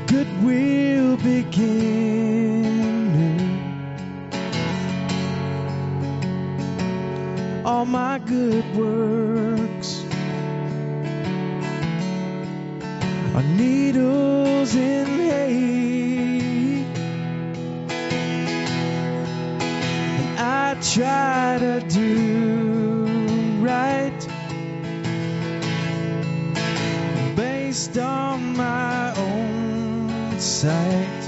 goodwill beginner. All my good works are needles in hay, and I try to do right based on my own sight,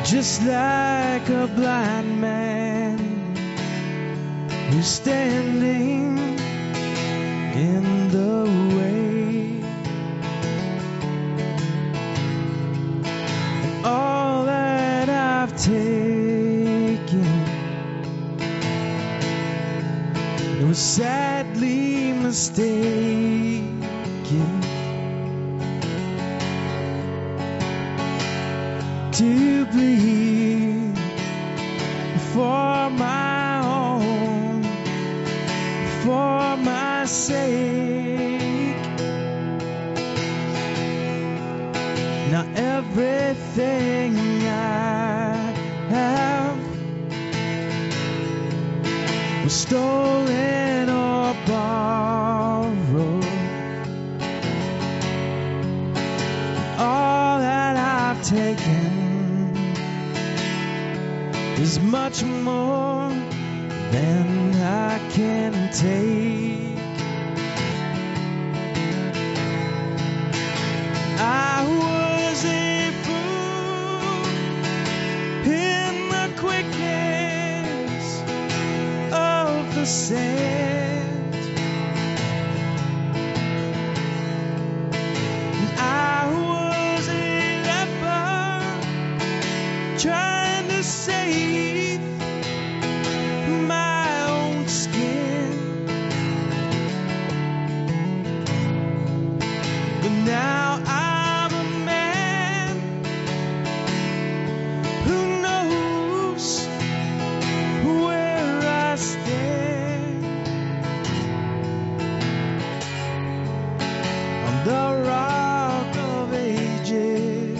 just like a blind man who's standing in the way. And all that I've taken, it was sadly mistaken to bleed for my own, for my sake. Now everything I have was stolen or borrowed. All that I've taken is much more than I can take. I was a fool in the quickness of the sand, and I was a leper trying to save my own skin. But now I'm a man who knows where I stand on the rock of ages.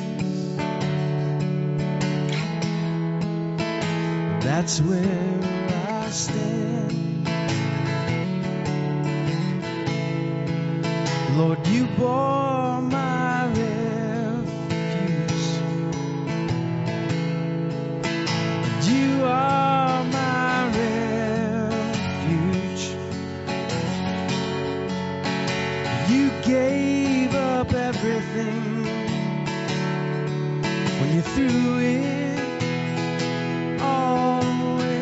That's where I stand. Lord, you bore my refuse, and you are my refuge. You gave up everything when you threw it all away.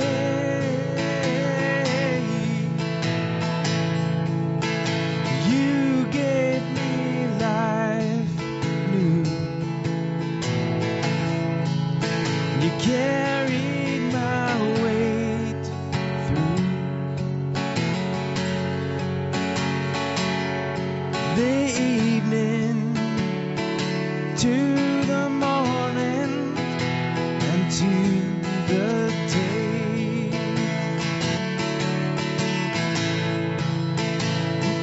You gave me life new. You carried my weight through the evening to the morning and to the day.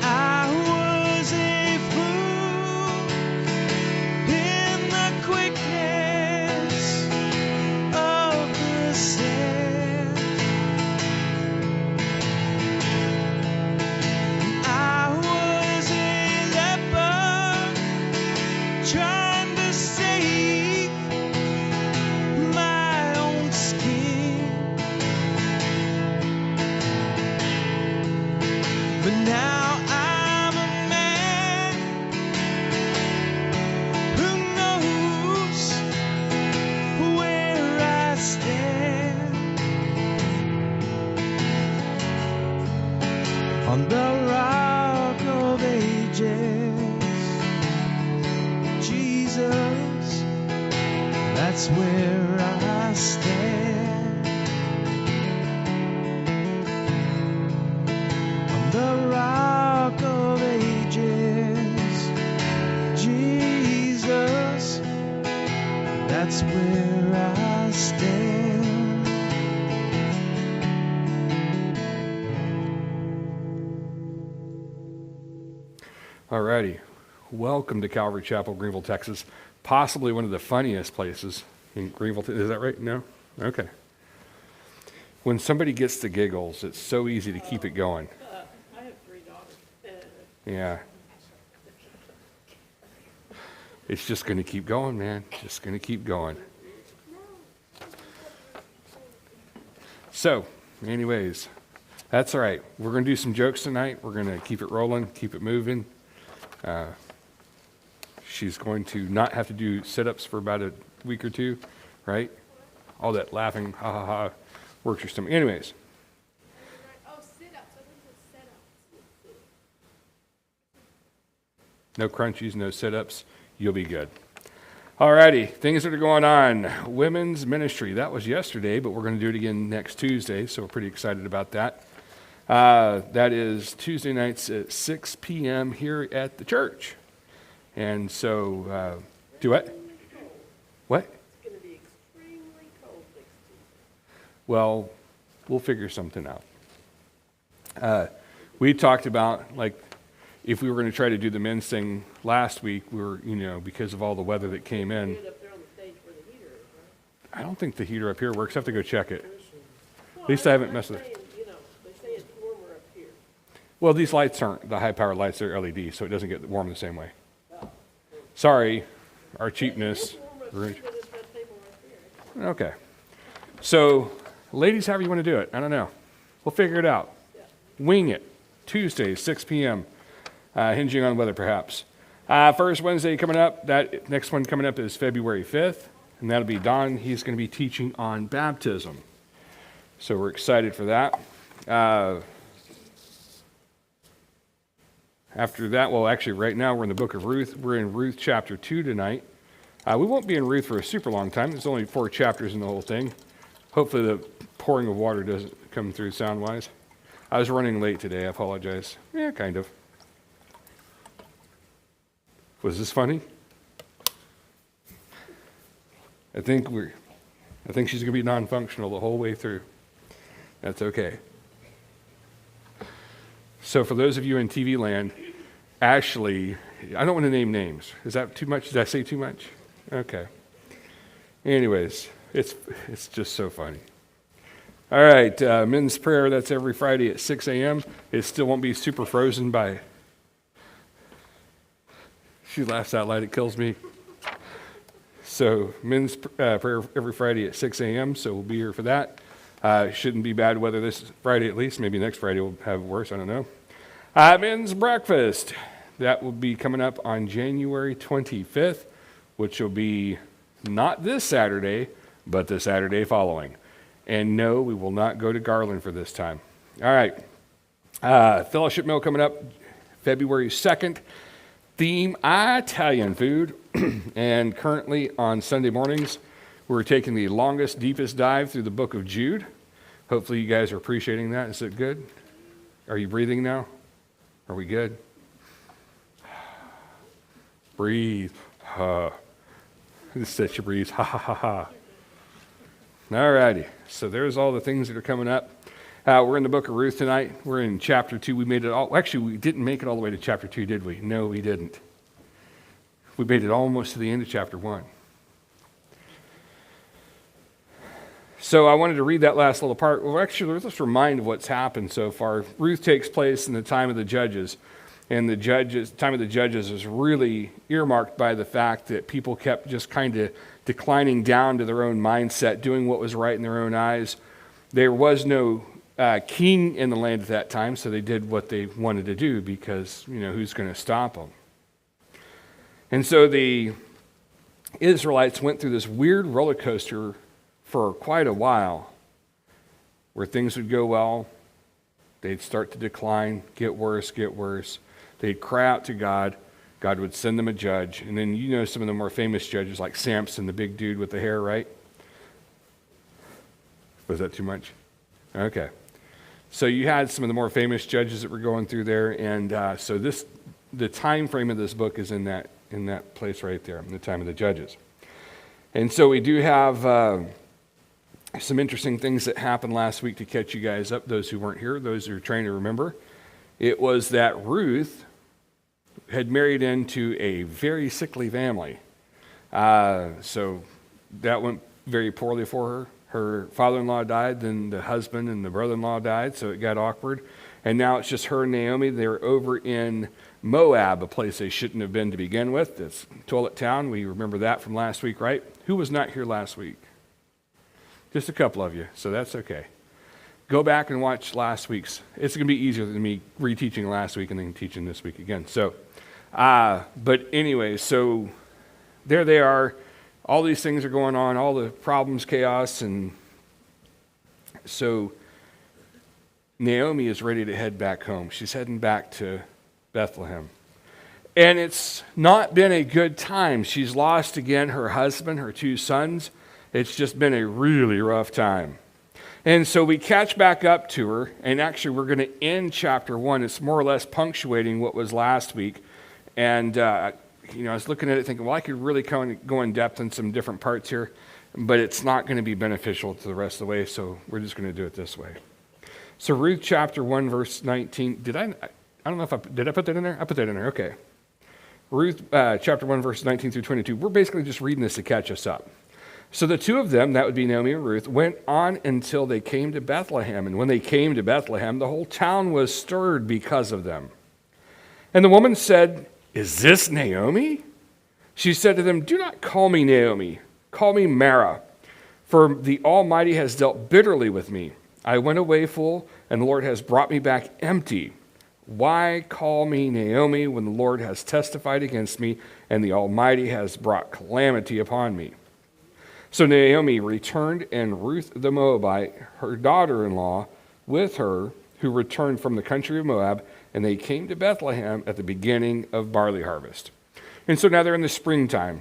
I was a fool in the quickness of the sand. I was a leper trying to save my own skin. But now I'm a man who knows where I stand on the rock of ages. Jesus, that's where I stand on the rock of ages. Jesus, that's where I stand. Alrighty. Welcome to Calvary Chapel Greenville, Texas. Possibly one of the funniest places in Greenville. Is that right? No? Okay. When somebody gets the giggles, it's so easy to keep it going. I have 3 daughters. Yeah. It's just going to keep going, man. Just going to keep going. So, anyways, that's all right. We're going to do some jokes tonight. We're going to keep it rolling, keep it moving. She's going to not have to do sit-ups for about a week or two, right? All that laughing, ha ha ha, works your stomach. Anyways. Oh, sit-ups. I think it's sit-ups. No crunchies, no sit-ups. You'll be good. Alrighty, things that are going on. Women's ministry. That was yesterday, but we're going to do it again next Tuesday, so we're pretty excited about that. That is Tuesday nights at 6 p.m. here at the church. And so, do what? What? It's going to be extremely cold next Tuesday. Well, we'll figure something out. We talked about, like, if we were going to try to do the men's thing last week, we were, because of all the weather that came in. Do it up there on the stage where the heater is, right? I don't think the heater up here works. I have to go check it. Well, At least I haven't messed with it. They say it's warmer up here. Well, these lights aren't the high-powered lights. They're LED, so it doesn't get warm the same way. Sorry, our cheapness. It's warmer up here than that table right there. Okay. So, ladies, however you want to do it. I don't know. We'll figure it out. Yeah. Wing it. Tuesday, 6 p.m., hinging on weather perhaps. First Wednesday coming up, that next one coming up is February 5th, and that'll be Don. He's going to be teaching on baptism. So we're excited for that. After that, well, actually, right now we're in the book of Ruth. We're in Ruth chapter 2 tonight. We won't be in Ruth for a super long time. There's only 4 chapters in the whole thing. Hopefully the pouring of water doesn't come through sound-wise. I was running late today. I apologize. Yeah, kind of. Was this funny? I think she's going to be non-functional the whole way through. That's okay. So for those of you in TV land, Ashley, I don't want to name names. Is that too much? Did I say too much? Okay. Anyways, it's just so funny. All right, men's prayer, that's every Friday at 6 a.m. It still won't be super frozen by... She laughs out loud, it kills me. So men's prayer every Friday at 6 a.m., so we'll be here for that. Shouldn't be bad weather this Friday at least. Maybe next Friday we'll have worse, I don't know. Men's breakfast. That will be coming up on January 25th, which will be not this Saturday, but the Saturday following. And no, we will not go to Garland for this time. All right. Fellowship meal coming up February 2nd. Theme, Italian food. And currently on Sunday mornings, we're taking the longest, deepest dive through the book of Jude. Hopefully you guys are appreciating that. Is it good? Are you breathing now? Are we good? Breathe. This says you breathe. Ha ha ha ha. All righty. So there's all the things that are coming up. We're in the book of Ruth tonight. We're in chapter 2. We made it all. Actually, we didn't make it all the way to chapter 2, did we? No, we didn't. We made it almost to the end of chapter 1. So I wanted to read that last little part. Well, actually, let's remind of what's happened so far. Ruth takes place in the time of the judges. And the time of the judges is really earmarked by the fact that people kept just kind of declining down to their own mindset, doing what was right in their own eyes. There was no king in the land at that time, so they did what they wanted to do because, who's going to stop them? And so the Israelites went through this weird roller coaster for quite a while where things would go well, they'd start to decline, get worse. They'd cry out to God. God would send them a judge. And then some of the more famous judges like Samson, the big dude with the hair, right? Was that too much? Okay. So you had some of the more famous judges that were going through there. And so the time frame of this book is in that place right there, in the time of the judges. And so we do have some interesting things that happened last week to catch you guys up, those who weren't here, those who are trying to remember. It was that Ruth had married into a very sickly family. So that went very poorly for her. Her father-in-law died, then the husband and the brother-in-law died, so it got awkward. And now it's just her and Naomi. They're over in Moab, a place they shouldn't have been to begin with. It's Toilet Town. We remember that from last week, right? Who was not here last week? Just a couple of you, so that's okay. Go back and watch last week's. It's going to be easier than me reteaching last week and then teaching this week again. So, but anyway, so there they are. All these things are going on, all the problems, chaos, and so Naomi is ready to head back home. She's heading back to Bethlehem. And it's not been a good time. She's lost again her husband, her 2 sons. It's just been a really rough time. And so we catch back up to her, and actually we're going to end chapter 1. It's more or less punctuating what was last week. And I was looking at it thinking, well, I could really go in depth in some different parts here, but it's not going to be beneficial to the rest of the way, so we're just going to do it this way. So Ruth chapter 1, verse 19. I don't know if did I put that in there? I put that in there, okay. Ruth chapter 1, verse 19 through 22. We're basically just reading this to catch us up. So the 2 of them, that would be Naomi and Ruth, went on until they came to Bethlehem. And when they came to Bethlehem, the whole town was stirred because of them. And the woman said, "Is this Naomi?" She said to them, "Do not call me Naomi. Call me Mara, for the Almighty has dealt bitterly with me. I went away full, and the Lord has brought me back empty. Why call me Naomi when the Lord has testified against me, and the Almighty has brought calamity upon me?" So Naomi returned, and Ruth the Moabite, her daughter-in-law, with her, who returned from the country of Moab, and they came to Bethlehem at the beginning of barley harvest. And so now they're in the springtime.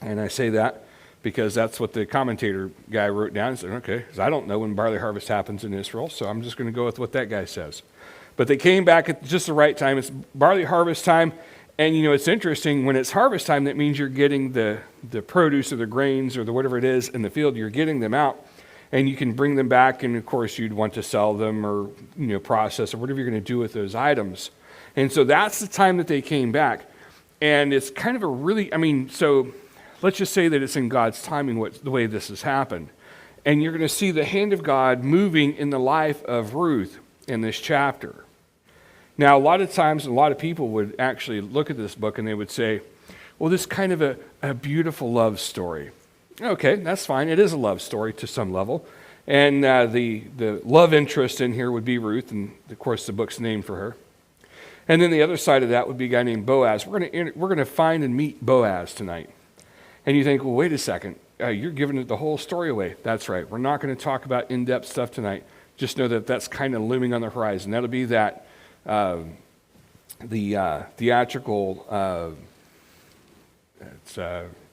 And I say that because that's what the commentator guy wrote down and said, okay, because I don't know when barley harvest happens in Israel, so I'm just going to go with what that guy says. But they came back at just the right time. It's barley harvest time. And, it's interesting. When it's harvest time, that means you're getting the produce or the grains or the whatever it is in the field. You're getting them out. And you can bring them back, and of course you'd want to sell them or process or whatever you're going to do with those items. And so that's the time that they came back. And it's kind of a really, so let's just say that it's in God's timing the way this has happened. And you're going to see the hand of God moving in the life of Ruth in this chapter. Now, a lot of times, a lot of people would actually look at this book and they would say, well, this is kind of a beautiful love story. Okay, that's fine. It is a love story to some level. And the love interest in here would be Ruth, and of course the book's named for her. And then the other side of that would be a guy named Boaz. We're going to find and meet Boaz tonight. And you think, well, wait a second. You're giving the whole story away. That's right. We're not going to talk about in-depth stuff tonight. Just know that that's kind of looming on the horizon. That'll be that the theatrical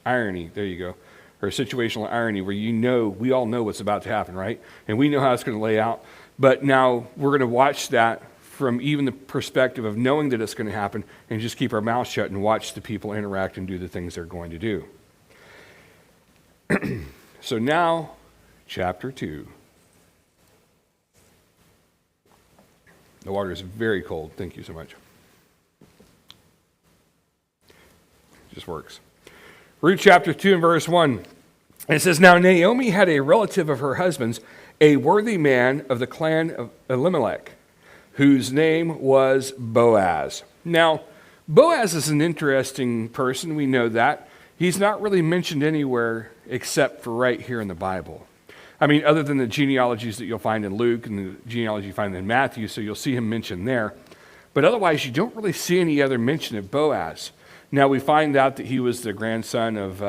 irony. There you go. Or situational irony where we all know what's about to happen, right? And we know how it's going to lay out. But now we're going to watch that from even the perspective of knowing that it's going to happen and just keep our mouths shut and watch the people interact and do the things they're going to do. So now, chapter 2. The water is very cold. Thank you so much. It just works. Ruth chapter 2 and verse 1. And it says, "Now Naomi had a relative of her husband's, a worthy man of the clan of Elimelech, whose name was Boaz." Now, Boaz is an interesting person. We know that. He's not really mentioned anywhere except for right here in the Bible. Other than the genealogies that you'll find in Luke and the genealogy you find in Matthew, so you'll see him mentioned there. But otherwise, you don't really see any other mention of Boaz. Now, we find out that he was the grandson of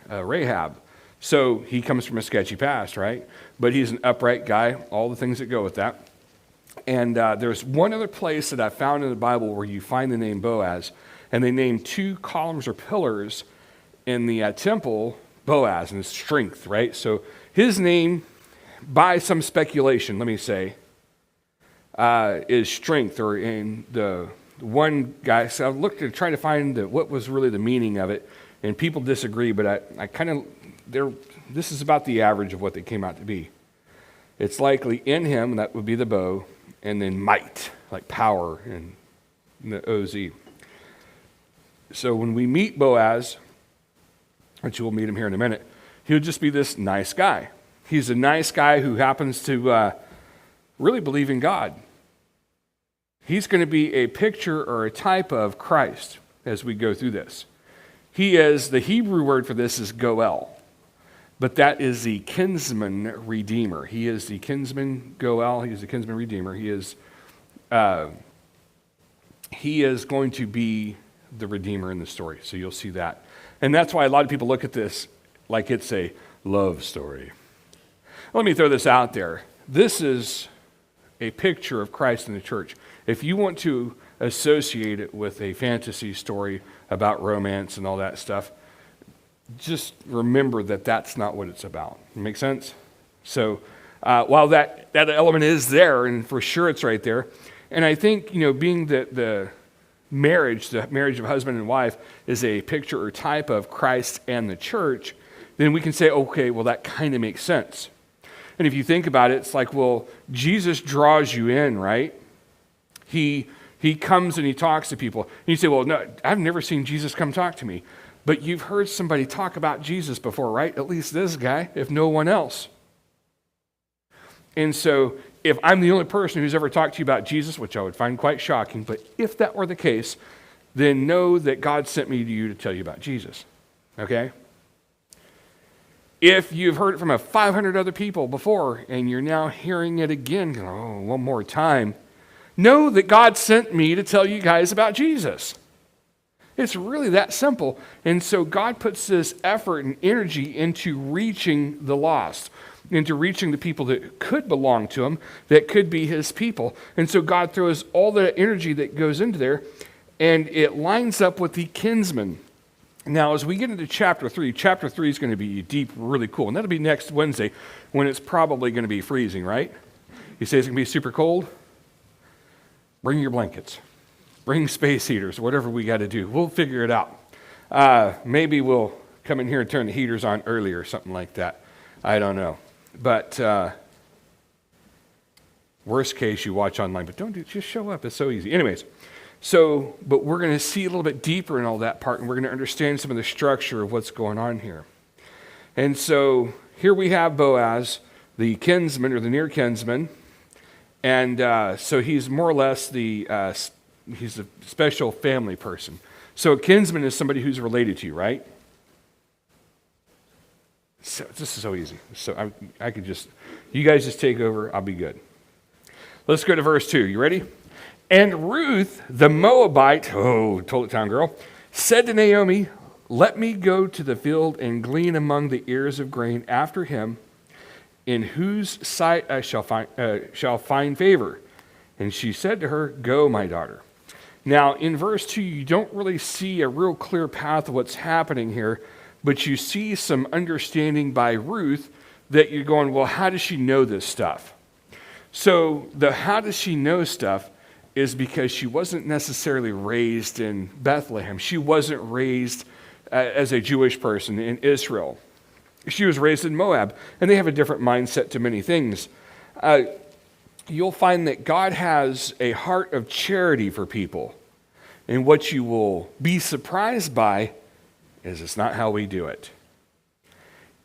Rahab. So he comes from a sketchy past, right? But he's an upright guy, all the things that go with that. And there's one other place that I found in the Bible where you find the name Boaz, and they name 2 columns or pillars in the temple Boaz, and it's strength, right? So his name, by some speculation, let me say, is strength, or in the one guy. So I looked at trying to find what was really the meaning of it, and people disagree, but I kind of, this is about the average of what they came out to be. It's likely in him, and that would be the bow, and then might, like power, and the OZ. So when we meet Boaz, which we'll meet him here in a minute, he'll just be this nice guy. He's a nice guy who happens to really believe in God. He's going to be a picture or a type of Christ as we go through this. He is, the Hebrew word for this is Goel, but that is the kinsman redeemer. He is the kinsman Goel. He is the kinsman redeemer. He is going to be the redeemer in the story. So you'll see that. And that's why a lot of people look at this like it's a love story. Let me throw this out there. This is a picture of Christ in the church. If you want to associate it with a fantasy story about romance and all that stuff, just remember that that's not what it's about. Make sense? So while that element is there, and for sure it's right there, and I think, being the marriage of husband and wife is a picture or type of Christ and the church, then we can say, okay, well, that kind of makes sense. And if you think about it, it's like, well, Jesus draws you in, right? He comes and he talks to people. And you say, well, no, I've never seen Jesus come talk to me. But you've heard somebody talk about Jesus before, right? At least this guy, if no one else. And so if I'm the only person who's ever talked to you about Jesus, which I would find quite shocking, but if that were the case, then know that God sent me to you to tell you about Jesus. Okay? If you've heard it from 500 other people before and you're now hearing it again, one more time, know that God sent me to tell you guys about Jesus. It's really that simple. And so God puts this effort and energy into reaching the lost, into reaching the people that could belong to him, that could be his people. And so God throws all the energy that goes into there, and it lines up with the kinsman. Now, as we get into chapter 3 is going to be deep, really cool. And that'll be next Wednesday when it's probably going to be freezing, right? You say it's going to be super cold? Bring your blankets. Bring space heaters, whatever we got to do. We'll figure it out. Maybe we'll come in here and turn the heaters on early or something like that. I don't know. But worst case, you watch online. But just show up. It's so easy. Anyways, but we're going to see a little bit deeper in all that part, and we're going to understand some of the structure of what's going on here. And so here we have Boaz, the kinsman or the near kinsman. And so he's more or less he's a special family person. So a kinsman is somebody who's related to you, right? So this is so easy. So I could you guys just take over. I'll be good. Let's go to verse 2. You ready? And Ruth, the Moabite, toilet town girl, said to Naomi, "Let me go to the field and glean among the ears of grain after him, in whose sight I shall find favor." And she said to her, "Go, my daughter." Now, in verse 2, you don't really see a real clear path of what's happening here, but you see some understanding by Ruth that you're going, well, how does she know this stuff? So the how does she know stuff is because she wasn't necessarily raised in Bethlehem. She wasn't raised as a Jewish person in Israel. She was raised in Moab, and they have a different mindset to many things. You'll find that God has a heart of charity for people. And what you will be surprised by is it's not how we do it.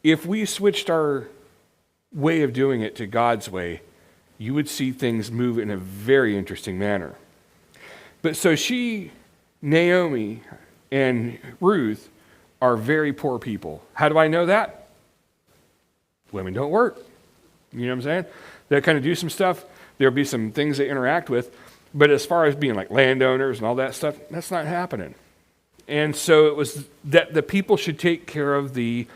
If we switched our way of doing it to God's way, you would see things move in a very interesting manner. But so Naomi, and Ruth are very poor people. How do I know that? Women don't work. You know what I'm saying? They'll kind of do some stuff. There'll be some things they interact with. But as far as being like landowners and all that stuff, that's not happening. And so it was that the people should take care of the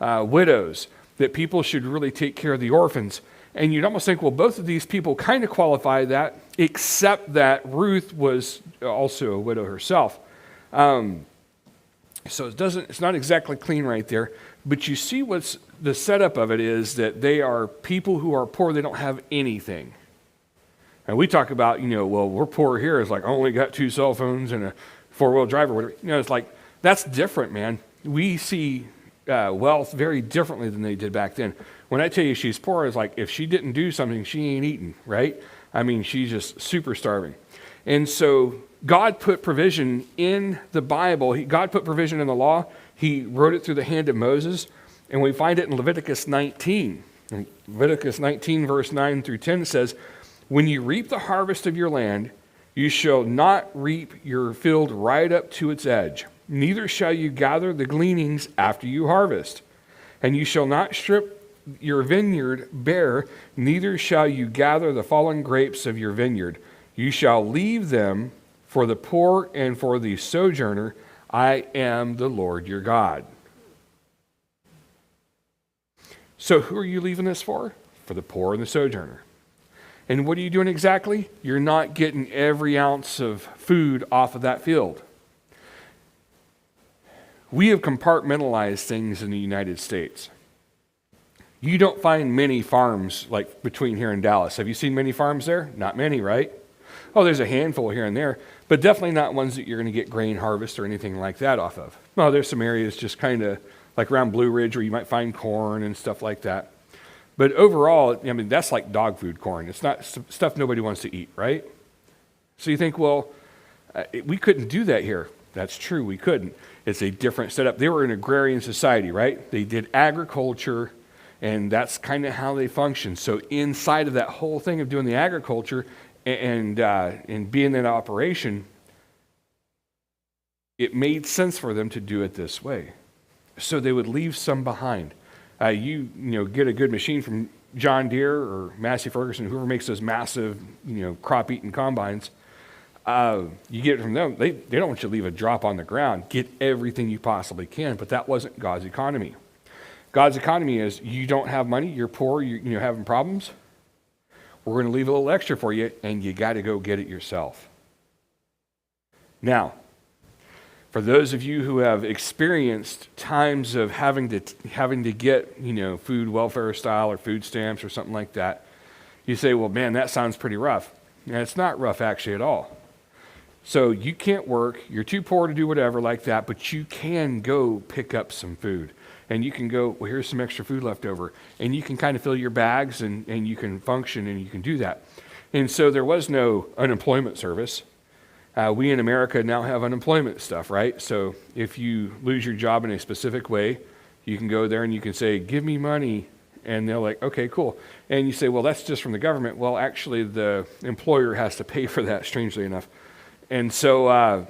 widows, that people should really take care of the orphans. And you'd almost think, well, both of these people kind of qualify that, except that Ruth was also a widow herself. So it's not exactly clean right there. But you see what's the setup of it is that they are people who are poor. They don't have anything. And we talk about, well, we're poor here. It's like, I only got 2 cell phones and a 4-wheel drive or whatever. It's like, that's different, man. We see wealth very differently than they did back then. When I tell you she's poor, it's like, if she didn't do something, she ain't eating, right? I mean, she's just super starving. And so God put provision in the Bible. God put provision in the law. He wrote it through the hand of Moses, and we find it in Leviticus 19. In Leviticus 19, verse 9 through 10 says, "When you reap the harvest of your land, you shall not reap your field right up to its edge. Neither shall you gather the gleanings after you harvest. And you shall not strip your vineyard bare, neither shall you gather the fallen grapes of your vineyard. You shall leave them for the poor and for the sojourner. I am the Lord your God." So who are you leaving this for? For the poor and the sojourner. And what are you doing exactly? You're not getting every ounce of food off of that field. We have compartmentalized things in the United States. You don't find many farms like between here and Dallas. Have you seen many farms there? Not many, right? Oh, there's a handful here and there, but definitely not ones that you're going to get grain harvest or anything like that off of. Well, there's some areas just kind of like around Blue Ridge where you might find corn and stuff like that. But overall, I mean, that's like dog food corn. It's not stuff nobody wants to eat, right? So you think, well, we couldn't do that here. That's true, we couldn't. It's a different setup. They were an agrarian society, right? They did agriculture, and that's kind of how they functioned. So inside of that whole thing of doing the agriculture and being in operation, it made sense for them to do it this way. So they would leave some behind. You get a good machine from John Deere or Massey Ferguson, whoever makes those massive, crop eating combines. You get it from them. They don't want you to leave a drop on the ground. Get everything you possibly can. But that wasn't God's economy. God's economy is you don't have money, you're poor, you're having problems. We're going to leave a little extra for you, and you got to go get it yourself. Now, for those of you who have experienced times of having to get, food welfare style or food stamps or something like that, you say, well, man, that sounds pretty rough. And it's not rough actually at all. So you can't work, you're too poor to do whatever like that, but you can go pick up some food. And you can go, well, here's some extra food left over. And you can kind of fill your bags and you can function and you can do that. And so there was no unemployment service. We in America now have unemployment stuff, right? So if you lose your job in a specific way, you can go there and you can say, give me money. And they're like, okay, cool. And you say, well, that's just from the government. Well, actually, the employer has to pay for that, strangely enough. And so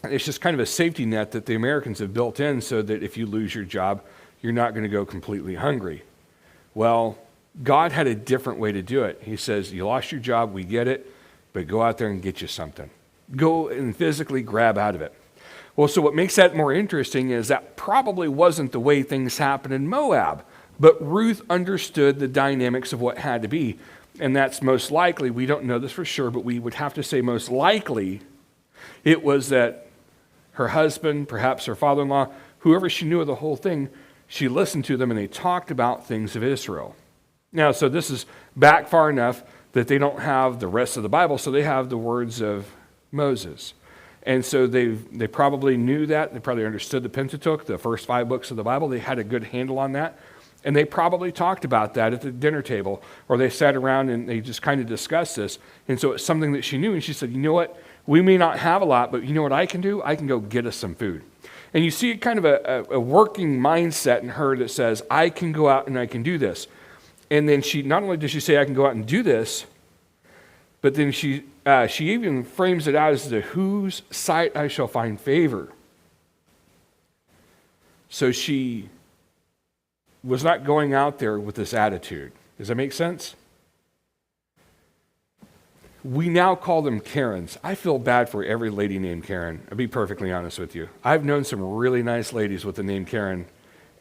it's just kind of a safety net that the Americans have built in so that if you lose your job, you're not going to go completely hungry. Well, God had a different way to do it. He says, you lost your job, we get it, but go out there and get you something. Go and physically grab out of it. Well, so what makes that more interesting is that probably wasn't the way things happened in Moab, but Ruth understood the dynamics of what had to be. And that's most likely, we don't know this for sure, but we would have to say most likely it was that her husband, perhaps her father-in-law, whoever she knew of the whole thing, she listened to them and they talked about things of Israel. Now, so this is back far enough that they don't have the rest of the Bible, so they have the words of Moses. And so they probably knew that. They probably understood the Pentateuch, the first 5 books of the Bible. They had a good handle on that. And they probably talked about that at the dinner table, or they sat around and they just kind of discussed this. And so it's something that she knew, and she said, you know what? We may not have a lot, but you know what I can do? I can go get us some food. And you see kind of a working mindset in her that says, I can go out and I can do this. And then she, not only does she say, I can go out and do this, but then she even frames it out as to whose sight I shall find favor. So she was not going out there with this attitude. Does that make sense? We now call them Karens. I feel bad for every lady named Karen. I'll be perfectly honest with you. I've known some really nice ladies with the name Karen,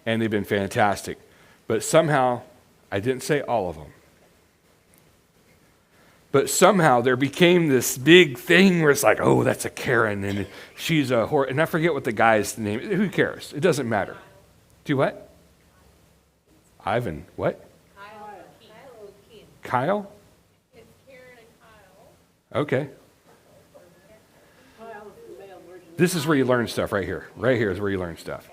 and they've been fantastic. But somehow, I didn't say all of them. But somehow there became this big thing where it's like, oh, that's a Karen, and she's a whore. And I forget what the guy's name is. Who cares? It doesn't matter. Do what? Ivan. What? Kyle? It's Karen and Kyle. Okay. This is where you learn stuff right here. Right here is where you learn stuff.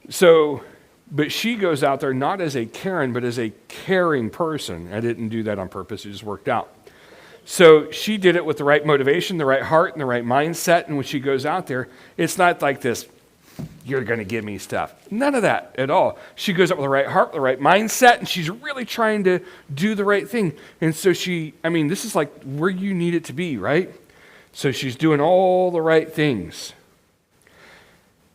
So, but she goes out there not as a Karen, but as a caring person. I didn't do that on purpose. It just worked out. So she did it with the right motivation, the right heart, and the right mindset. And when she goes out there, it's not like this, you're going to give me stuff. None of that at all. She goes up with the right heart, the right mindset, and she's really trying to do the right thing. And so this is like where you need it to be, right? So she's doing all the right things.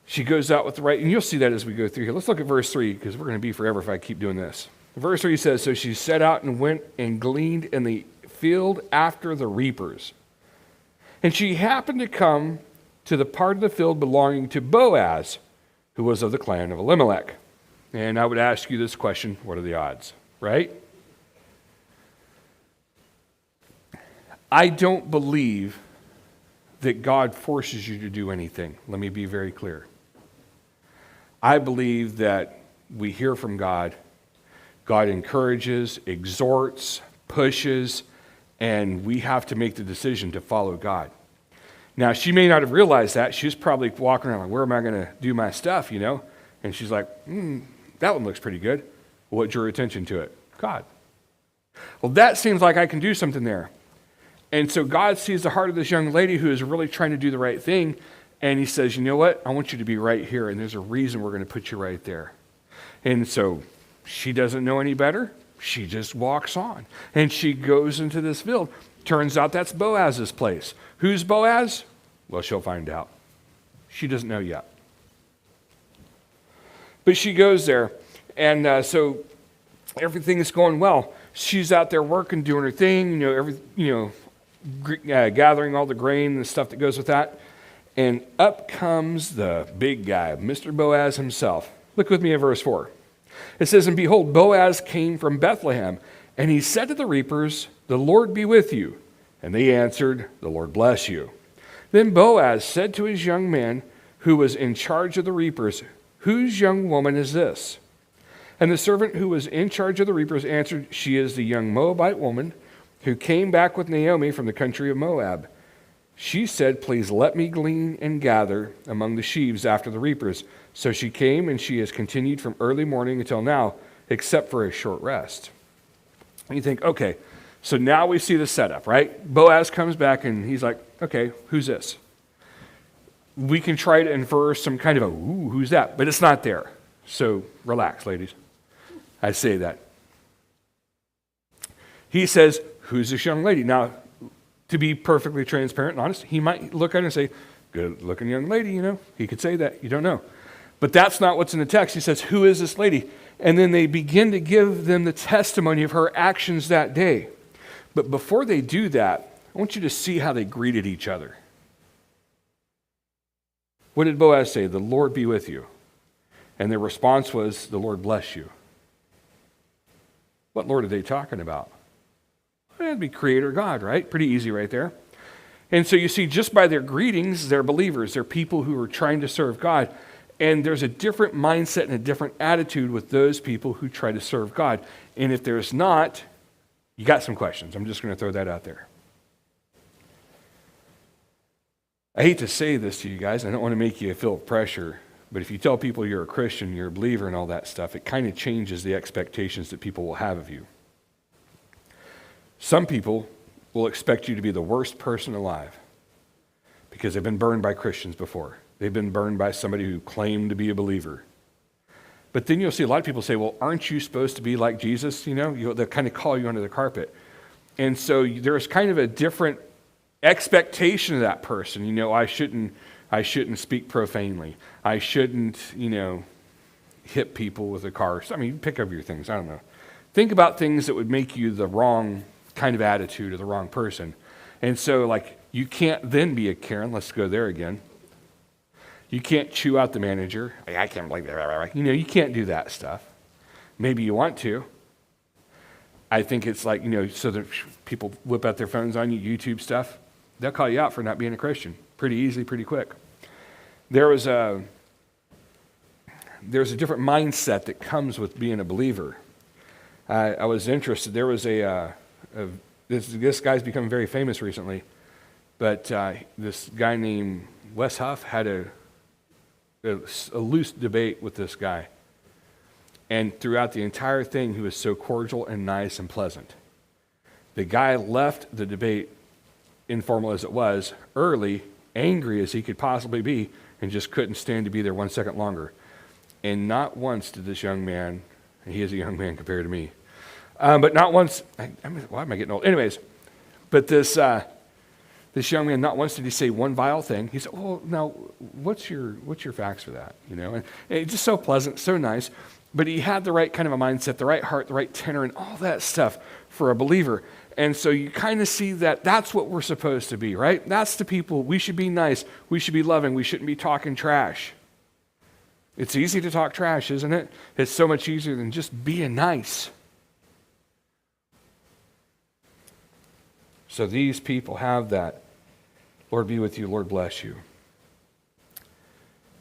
She goes out with the right, and you'll see that as we go through here. Let's look at verse 3, because we're going to be forever if I keep doing this. Verse 3 says, so she set out and went and gleaned in the field after the reapers. And she happened to come to the part of the field belonging to Boaz, who was of the clan of Elimelech. And I would ask you this question, what are the odds, right? I don't believe that God forces you to do anything. Let me be very clear. I believe that we hear from God. God encourages, exhorts, pushes, and we have to make the decision to follow God. Now, she may not have realized that. She was probably walking around like, where am I going to do my stuff, And she's like, that one looks pretty good. What drew her attention to it? God. Well, that seems like I can do something there. And so God sees the heart of this young lady who is really trying to do the right thing, and he says, you know what? I want you to be right here, and there's a reason we're going to put you right there. And so she doesn't know any better. She just walks on, and she goes into this field. Turns out that's Boaz's place. Who's Boaz? Well, she'll find out. She doesn't know yet. But she goes there, and so everything is going well. She's out there working, doing her thing, gathering all the grain and the stuff that goes with that. And up comes the big guy, Mr. Boaz himself. Look with me at verse 4. It says, and behold, Boaz came from Bethlehem, and he said to the reapers, the Lord be with you. And they answered, the Lord bless you. Then Boaz said to his young man who was in charge of the reapers, whose young woman is this? And the servant who was in charge of the reapers answered, she is the young Moabite woman who came back with Naomi from the country of Moab. She said, please let me glean and gather among the sheaves after the reapers. So she came, and she has continued from early morning until now, except for a short rest. And you think, okay, so now we see the setup, right? Boaz comes back, and he's like, okay, who's this? We can try to infer some kind of ooh, who's that? But it's not there. So relax, ladies. I say that. He says, who's this young lady? Now, to be perfectly transparent and honest, he might look at her and say, good-looking young lady, He could say that. You don't know. But that's not what's in the text. He says, who is this lady? And then they begin to give them the testimony of her actions that day. But before they do that, I want you to see how they greeted each other. What did Boaz say? The Lord be with you. And their response was, the Lord bless you. What Lord are they talking about? That'd be Creator God, right? Pretty easy right there. And so you see, just by their greetings, they're believers. They're people who are trying to serve God. And there's a different mindset and a different attitude with those people who try to serve God. And if there's not, you got some questions. I'm just going to throw that out there. I hate to say this to you guys. I don't want to make you feel pressure. But if you tell people you're a Christian, you're a believer and all that stuff, it kind of changes the expectations that people will have of you. Some people will expect you to be the worst person alive because they've been burned by Christians before. They've been burned by somebody who claimed to be a believer. But then you'll see a lot of people say, well, aren't you supposed to be like Jesus? They'll kind of call you under the carpet. And so there's kind of a different expectation of that person. I shouldn't speak profanely. I shouldn't, hit people with a car. Pick up your things. I don't know. Think about things that would make you the wrong kind of attitude or the wrong person. And so, you can't then be a Karen. Let's go there again. You can't chew out the manager. I can't believe that. You can't do that stuff. Maybe you want to. I think it's so that people whip out their phones on you, YouTube stuff. They'll call you out for not being a Christian pretty easily, pretty quick. There's a different mindset that comes with being a believer. I was interested. There was this guy's become very famous recently, but this guy named Wes Huff had a loose debate with this guy. And throughout the entire thing, he was so cordial and nice and pleasant. The guy left the debate, informal as it was, early, angry as he could possibly be, and just couldn't stand to be there 1 second longer. And not once did this young man, and he is a young man compared to me, but not once, why am I getting old? Anyways, but this young man, not once did he say one vile thing. He said, "Oh, now, what's your facts for that?" And it's just so pleasant, so nice. But he had the right kind of a mindset, the right heart, the right tenor, and all that stuff for a believer. And so you kind of see that that's what we're supposed to be, right? That's the people. We should be nice. We should be loving. We shouldn't be talking trash. It's easy to talk trash, isn't it? It's so much easier than just being nice. So these people have that. Lord be with you, Lord bless you.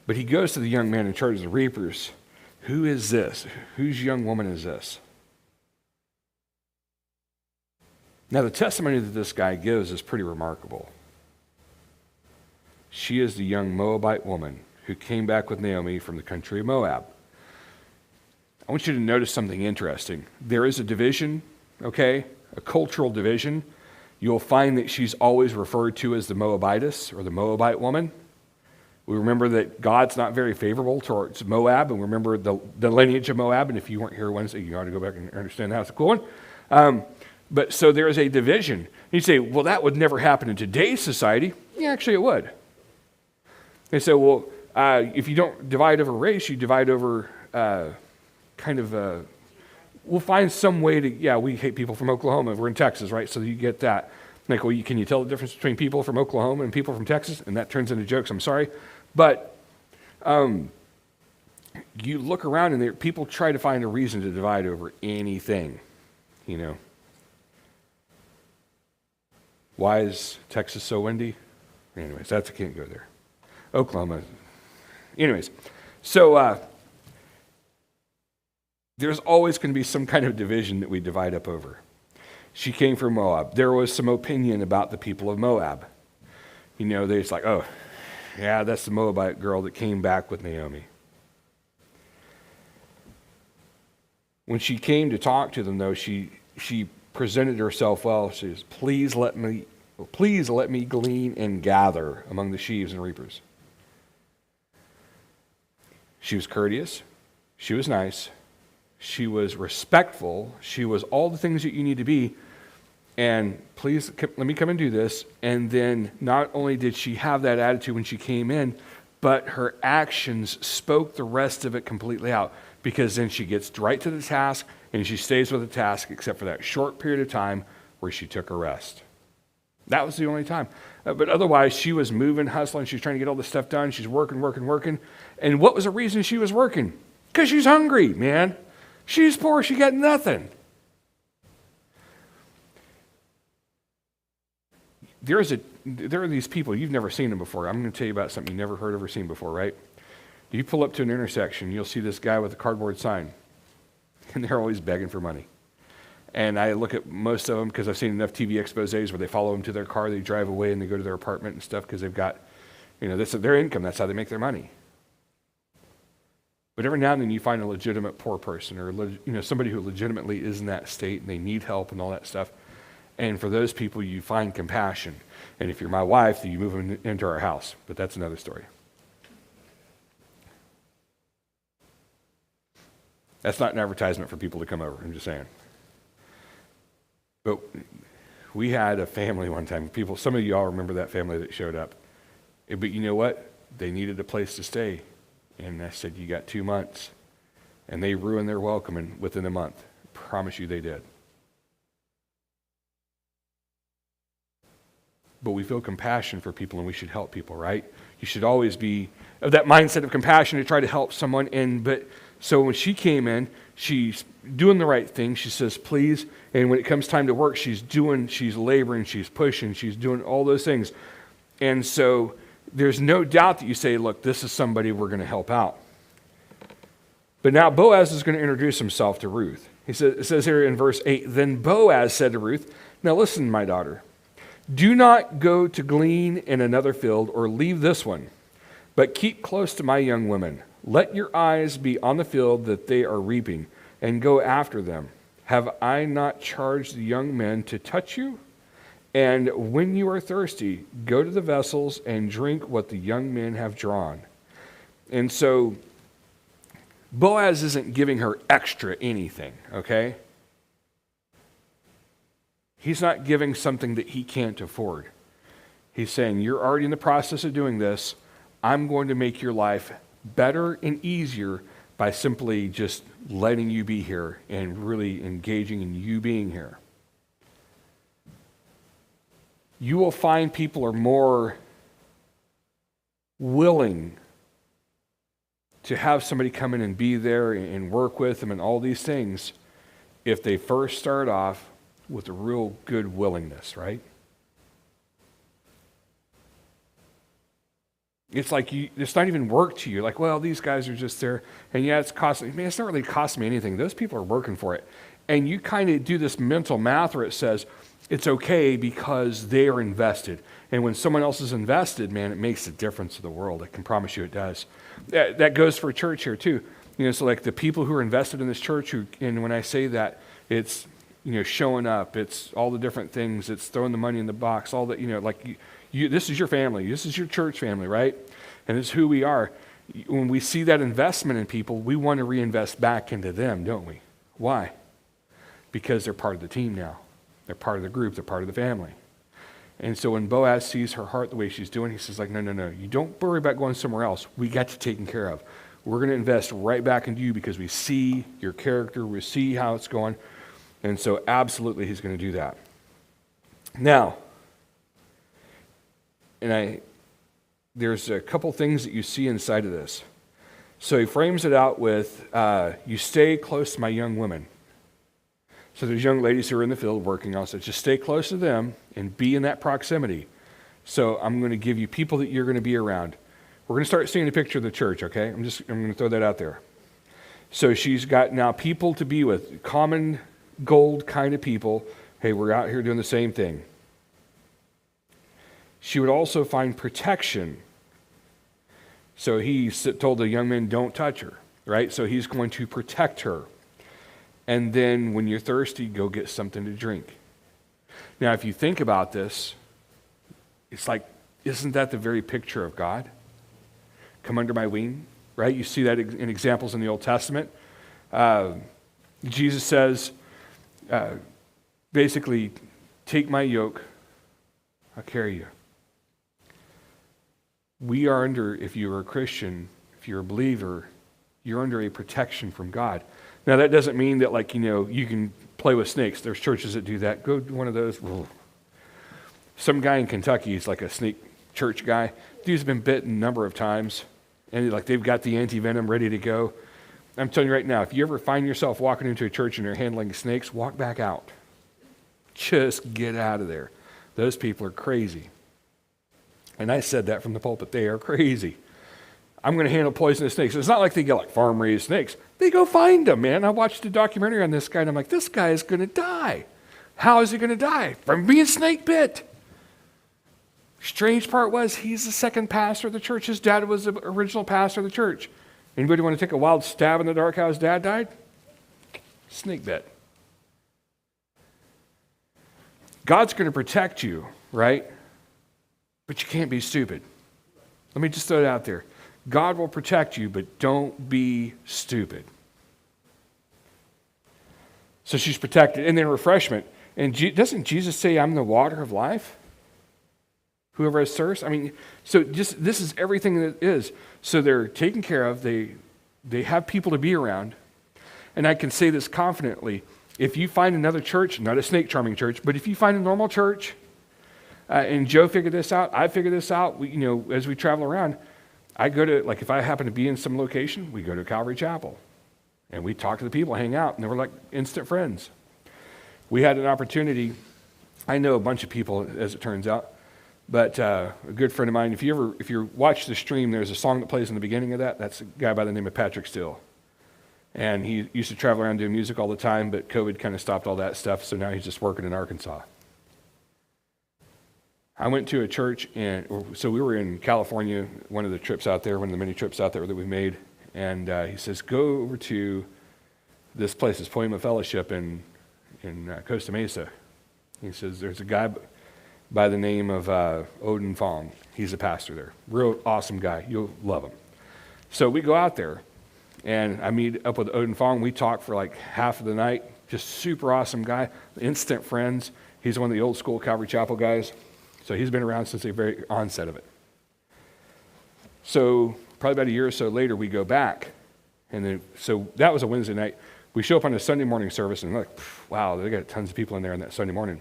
But he goes to the young man in charge of the reapers. Who is this? Whose young woman is this? Now, the testimony that this guy gives is pretty remarkable. She is the young Moabite woman who came back with Naomi from the country of Moab. I want you to notice something interesting. There is a division, okay, a cultural division. You'll find that she's always referred to as the Moabitess or the Moabite woman. We remember that God's not very favorable towards Moab, and we remember the lineage of Moab. And if you weren't here Wednesday, you ought to go back and understand that. It's a cool one. But so there is a division. You say, well, that would never happen in today's society. Yeah, actually it would. They say, well, if you don't divide over race, you divide over we'll find some way to, we hate people from Oklahoma. We're in Texas, right? So you get that. Like, well, can you tell the difference between people from Oklahoma and people from Texas? And that turns into jokes, I'm sorry. But you look around and there, people try to find a reason to divide over anything, Why is Texas so windy? Anyways, I can't go there. Oklahoma. Anyways, so there's always going to be some kind of division that we divide up over. She came from Moab. There was some opinion about the people of Moab. They're just like, oh, yeah, that's the Moabite girl that came back with Naomi. When she came to talk to them, though, she presented herself well. She says, please let me glean and gather among the sheaves and reapers. She was courteous. She was nice. She was respectful. She was all the things that you need to be. And please, let me come and do this. And then not only did she have that attitude when she came in, but her actions spoke the rest of it completely out. Because then she gets right to the task, and she stays with the task except for that short period of time where she took a rest. That was the only time. But otherwise, she was moving, hustling. She was trying to get all this stuff done. She's working. And what was the reason she was working? Because she's hungry, man. She's poor. She got nothing. There are these people, you've never seen them before. I'm going to tell you about something you've never heard of or seen before, right? You pull up to an intersection, you'll see this guy with a cardboard sign, and they're always begging for money. And I look at most of them because I've seen enough TV exposés where they follow them to their car, they drive away, and they go to their apartment and stuff because they've got, this is their income. That's how they make their money. But every now and then you find a legitimate poor person or somebody who legitimately is in that state and they need help and all that stuff. And for those people, you find compassion. And if you're my wife, then you move them into our house. But that's another story. That's not an advertisement for people to come over. I'm just saying. But we had a family one time. Some of you all remember that family that showed up. But you know what? They needed a place to stay. And I said, you got 2 months. And they ruined their welcoming within a month. I promise you they did. But we feel compassion for people and we should help people, right? You should always be of that mindset of compassion to try to help someone. So when she came in, she's doing the right thing. She says, please. And when it comes time to work, she's laboring, she's pushing, she's doing all those things. And so there's no doubt that you say, look, this is somebody we're going to help out. But now Boaz is going to introduce himself to Ruth. It says here in verse 8, then Boaz said to Ruth, now listen, my daughter, do not go to glean in another field or leave this one, but keep close to my young women. Let your eyes be on the field that they are reaping, and go after them. Have I not charged the young men to touch you? And when you are thirsty, go to the vessels and drink what the young men have drawn. And so Boaz isn't giving her extra anything, okay? He's not giving something that he can't afford. He's saying, you're already in the process of doing this. I'm going to make your life better and easier by simply just letting you be here and really engaging in you being here. You will find people are more willing to have somebody come in and be there and work with them and all these things if they first start off with a real good willingness, right? It's like it's not even work to you. Like, well, these guys are just there, and yeah, it's costing me. It's not really costing me anything. Those people are working for it. And you kind of do this mental math where it says, it's okay because they are invested. And when someone else is invested, man, it makes a difference to the world. I can promise you it does. That goes for church here too. So like the people who are invested in this church, and when I say that, it's, showing up. It's all the different things. It's throwing the money in the box. All that, like this is your family. This is your church family, right? And this is who we are. When we see that investment in people, we want to reinvest back into them, don't we? Why? Because they're part of the team now. They're part of the group. They're part of the family. And so when Boaz sees her heart the way she's doing, he says, like, no. You don't worry about going somewhere else. We got you taken care of. We're going to invest right back into you because we see your character. We see how it's going. And so absolutely he's going to do that. Now, there's a couple things that you see inside of this. So he frames it out with, you stay close to my young women. So there's young ladies who are in the field working also. Just stay close to them and be in that proximity. So I'm going to give you people that you're going to be around. We're going to start seeing a picture of the church, okay? I'm going to throw that out there. So she's got now people to be with, common gold kind of people. Hey, we're out here doing the same thing. She would also find protection. So he told the young men, don't touch her, right? So he's going to protect her. And then when you're thirsty, go get something to drink. Now, if you think about this, it's like, isn't that the very picture of God? Come under my wing, right? You see that in examples in the Old Testament. Jesus says, basically, take my yoke, I'll carry you. We are under, if you're a Christian, if you're a believer, you're under a protection from God. Now, that doesn't mean that, like, you can play with snakes. There's churches that do that. Go to one of those. Some guy in Kentucky is like a snake church guy. Dude's been bitten a number of times, and they've got the anti-venom ready to go. I'm telling you right now, if you ever find yourself walking into a church and they're handling snakes, walk back out. Just get out of there. Those people are crazy. And I said that from the pulpit. They are crazy. I'm going to handle poisonous snakes. It's not like they get like farm-raised snakes. They go find them, man. I watched a documentary on this guy, and I'm like, this guy is going to die. How is he going to die? From being snake bit. Strange part was he's the second pastor of the church. His dad was the original pastor of the church. Anybody want to take a wild stab in the dark how his dad died? Snake bit. God's going to protect you, right? But you can't be stupid. Let me just throw it out there. God will protect you, but don't be stupid. So she's protected. And then refreshment. And doesn't Jesus say, I'm the water of life? Whoever has thirst? I mean, so just this is everything that is. So they're taken care of. They have people to be around. And I can say this confidently. If you find another church, not a snake charming church, but if you find a normal church, and Joe figured this out, I figured this out, as we travel around, I go to, like if I happen to be in some location, we go to Calvary Chapel. And we talk to the people, hang out, and they were like instant friends. We had an opportunity, I know a bunch of people as it turns out, but a good friend of mine, if you watch the stream, there's a song that plays in the beginning of that. That's a guy by the name of Patrick Steele. And he used to travel around doing music all the time, but COVID kind of stopped all that stuff, so now he's just working in Arkansas. I went to a church, so we were in California, one of the trips out there, one of the many trips out there that we made, and he says, go over to this place, this Poema Fellowship, and in Costa Mesa. He says there's a guy by the name of Odin Fong. He's a pastor there. Real awesome guy. You'll love him. So we go out there, and I meet up with Odin Fong. We talk for like half of the night. Just super awesome guy. Instant friends. He's one of the old school Calvary Chapel guys. So he's been around since the very onset of it. So probably about a year or so later, we go back. And then, so that was a Wednesday night. We show up on a Sunday morning service, and like, wow, they got tons of people in there on that Sunday morning.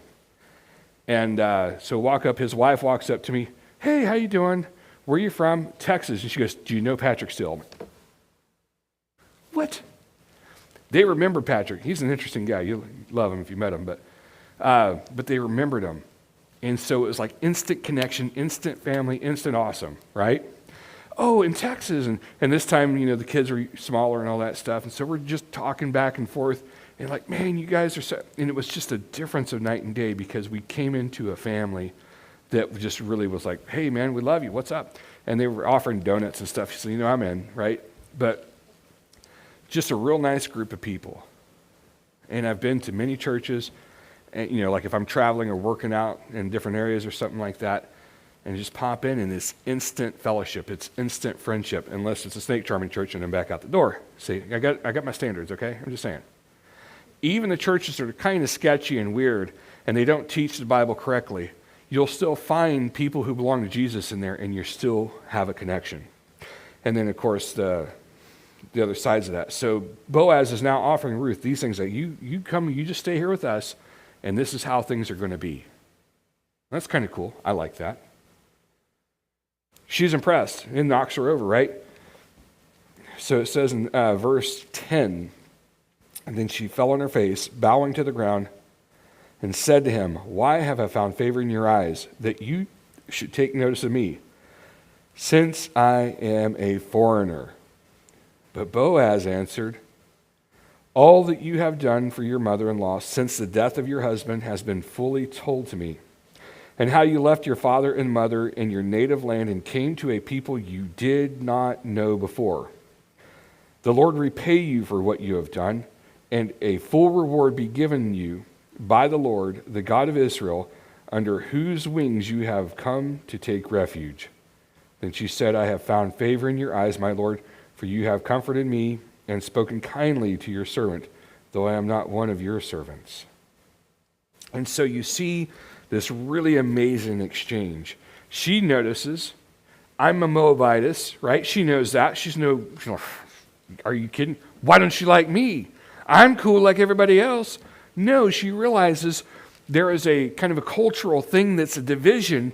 And so walk up, his wife walks up to me, hey, how you doing? Where are you from? Texas. And she goes, do you know Patrick still? What? They remember Patrick. He's an interesting guy. You'll love him if you met him. But they remembered him. And so it was like instant connection, instant family, instant awesome, right? Oh, in Texas. And this time, the kids were smaller and all that stuff. And so we're just talking back and forth. And like, man, you guys are so... And it was just a difference of night and day because we came into a family that just really was like, hey, man, we love you. What's up? And they were offering donuts and stuff. So, I'm in, right? But just a real nice group of people. And I've been to many churches, and, like if I'm traveling or working out in different areas or something like that, and just pop in and it's instant fellowship. It's instant friendship, unless it's a snake charming church and I'm back out the door. See, I got my standards, okay? I'm just saying. Even the churches that are kind of sketchy and weird, and they don't teach the Bible correctly, you'll still find people who belong to Jesus in there, and you still have a connection. And then, of course, the other sides of that. So Boaz is now offering Ruth these things that you come, you just stay here with us, and this is how things are going to be. That's kind of cool. I like that. She's impressed and knocks her over, right? So it says in verse 10, and then she fell on her face, bowing to the ground, and said to him, why have I found favor in your eyes, that you should take notice of me, since I am a foreigner? But Boaz answered, all that you have done for your mother-in-law since the death of your husband has been fully told to me, and how you left your father and mother in your native land and came to a people you did not know before. The Lord repay you for what you have done, and a full reward be given you by the Lord, the God of Israel, under whose wings you have come to take refuge. Then she said, I have found favor in your eyes, my Lord, for you have comforted me and spoken kindly to your servant, though I am not one of your servants. And so you see this really amazing exchange. She notices, I'm a Moabitess, right? She knows that. She's no, are you kidding? Why don't you like me? I'm cool like everybody else. No, she realizes there is a kind of a cultural thing that's a division,